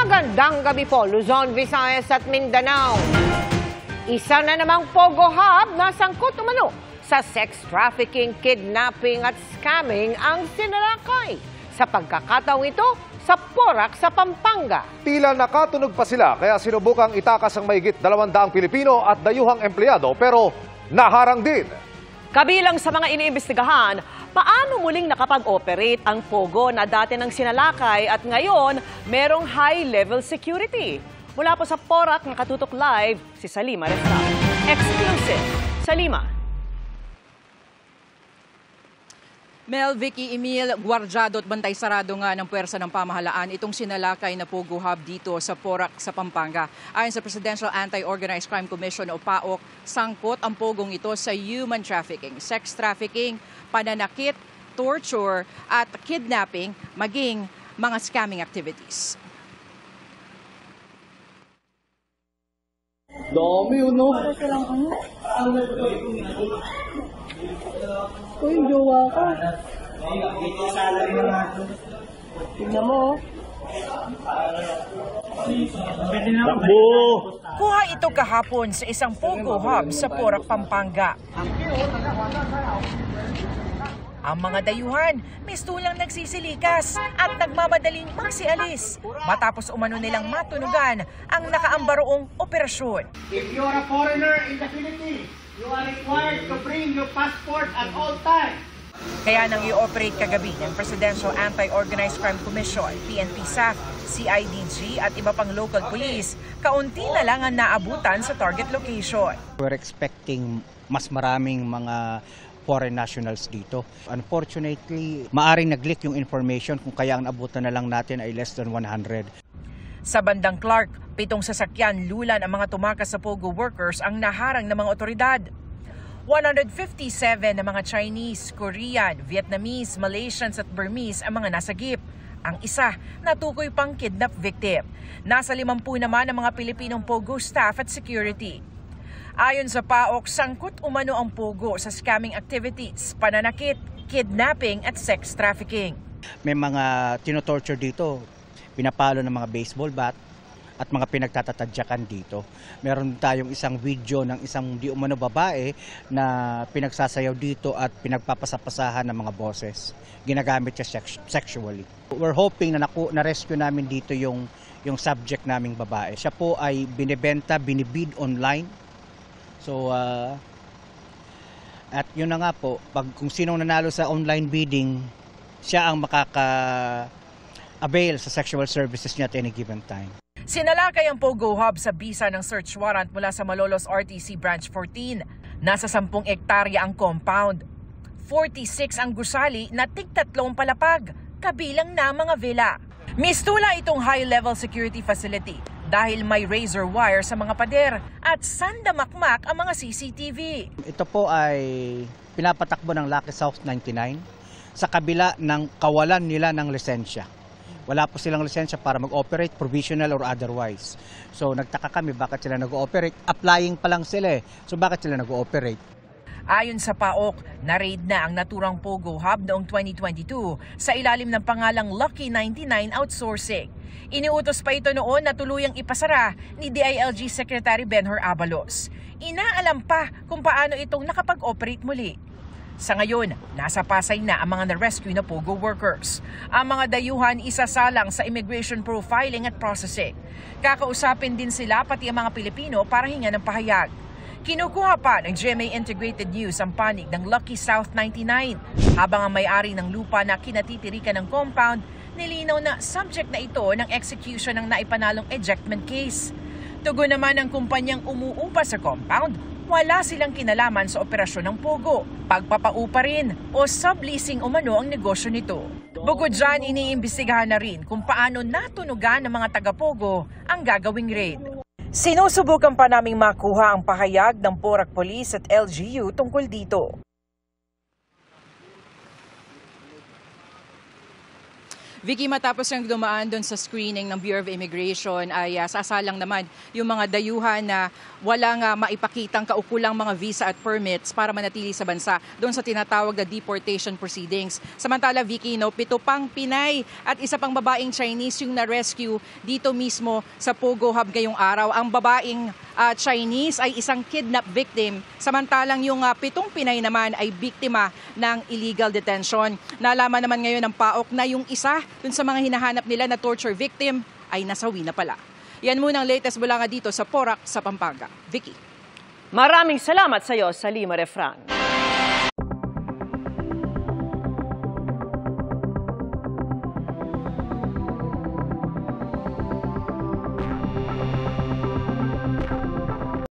Magandang gabi po, Luzon, Visayas at Mindanao. Isa na namang Pogo Hub na sangkot umano sa sex trafficking, kidnapping at scamming ang sinalakay. Sa pagkakataong ito, sa Porac sa Pampanga. Tila nakatunog pa sila kaya sinubukang itakas ang mahigit 200 Pilipino at dayuhang empleyado pero naharang din. Kabilang sa mga iniimbestigahan, paano muling nakapag-operate ang Pogo na dati ng sinalakay at ngayon merong high-level security? Mula po sa Porac, nakatutok live si Salima Resta. Exclusive, Salima. Mel, Vicky, Emil, gwardyado at bantay sarado nga ng puwersa ng pamahalaan itong sinalakay na Pogo Hub dito sa Porac sa Pampanga. Ayon sa Presidential Anti-Organized Crime Commission o PAOC, sangkot ang pogong ito sa human trafficking, sex trafficking, pananakit, torture at kidnapping, maging mga scamming activities. Dami yun, no? Uy, jowa ka. Tingnan mo. Takbo! Kuha ito kahapon sa isang Pogo Hub sa Porac, Pampanga. Ang mga dayuhan, mistulang nagsisilikas at nagmamadaling magsialis matapos umano nilang matunugan ang nakaambaroong operasyon. If you are a foreigner in the Philippines, you are required to bring your passport at all times. Kaya nang i-operate kagabi ng Presidential Anti-Organized Crime Commission, PNP-SAF, CIDG at iba pang local police, kaunti na lang ang naabutan sa target location. We're expecting mas maraming mga foreign nationals dito. Unfortunately, maaring nag-leak yung information kung kaya ang abutan na lang natin ay less than 100. Sa bandang Clark, 7 sasakyan lulan ang mga tumakas sa Pogo workers ang naharang ng mga otoridad. 157 na mga Chinese, Korean, Vietnamese, Malaysians at Burmese ang mga nasagip. Ang isa, natukoy pang kidnap victim. Nasa 50 naman ang mga Pilipinong Pogo staff at security. Ayon sa PAOC, sangkot umano ang Pogo sa scamming activities, pananakit, kidnapping at sex trafficking. May mga tinotorture dito, pinapalo ng mga baseball bat at mga pinagtatatadyakan dito. Meron tayong isang video ng isang di umano babae na pinagsasayaw dito at pinagpapasapasahan ng mga boses. Ginagamit siya sexually. We're hoping na na-rescue namin dito yung subject naming babae. Siya po ay binibenta, binibid online. So, at yun na nga po, kung sinong nanalo sa online bidding, siya ang makaka-avail sa sexual services niya at any given time. Sinalakay ang Pogo Hub sa bisa ng search warrant mula sa Malolos RTC Branch 14. Nasa 10 hektarya ang compound. 46 ang gusali na tig-3 palapag, kabilang na mga villa. Mistula itong high-level security facility dahil may razor wire sa mga pader at sandamakmak ang mga CCTV. Ito po ay pinapatakbo ng Lucky South 99 sa kabila ng kawalan nila ng lisensya. Wala po silang lisensya para mag-operate, provisional or otherwise. So nagtaka kami bakit sila nag-ooperate. Applying pa lang sila eh. So bakit sila nag-ooperate? Ayon sa PAOC, na-raid na ang naturang Pogo Hub noong 2022 sa ilalim ng pangalang Lucky 99 Outsourcing. Iniutos pa ito noon na tuluyang ipasara ni DILG Secretary Benhur Abalos. Inaalam pa kung paano itong nakapag-operate muli. Sa ngayon, nasa Pasay na ang mga na-rescue na Pogo workers. Ang mga dayuhan isasalang sa immigration profiling at processing. Kakausapin din sila pati ang mga Pilipino para hinga ng pahayag. Kinukuha pa ng GMA Integrated News ang panig ng Lucky South 99 habang ang may-ari ng lupa na kinatitirikan ng compound nilinaw na subject na ito ng execution ng naipanalong ejectment case. Tugon naman ng kumpanyang umuupa sa compound, wala silang kinalaman sa operasyon ng Pogo, pagpapaupa rin o subleasing umano ang negosyo nito. Bukod dyan, iniimbestigahan na rin kung paano natunugan ng mga taga-Pogo ang gagawing raid. Sinusubukan pa naming makuha ang pahayag ng Porac Police at LGU tungkol dito. Vicky, matapos yung dumaan doon sa screening ng Bureau of Immigration ay sasalang naman yung mga dayuhan na walang maipakitang kaukulang mga visa at permits para manatili sa bansa doon sa tinatawag na deportation proceedings. Samantala, Vicky, 7 pang Pinay at 1 pang babaeng Chinese yung na-rescue dito mismo sa Pogo Hub ngayong araw. Ang babaeng Chinese ay isang kidnap victim, samantalang yung 7 Pinay naman ay biktima ng illegal detention. Nalaman naman ngayon ng PAOK na yung isa dun sa mga hinahanap nila na torture victim ay nasawi na pala. Yan muna ang latest mula nga dito sa Porac sa Pampanga. Vicky. Maraming salamat sa iyo, Salima Refran.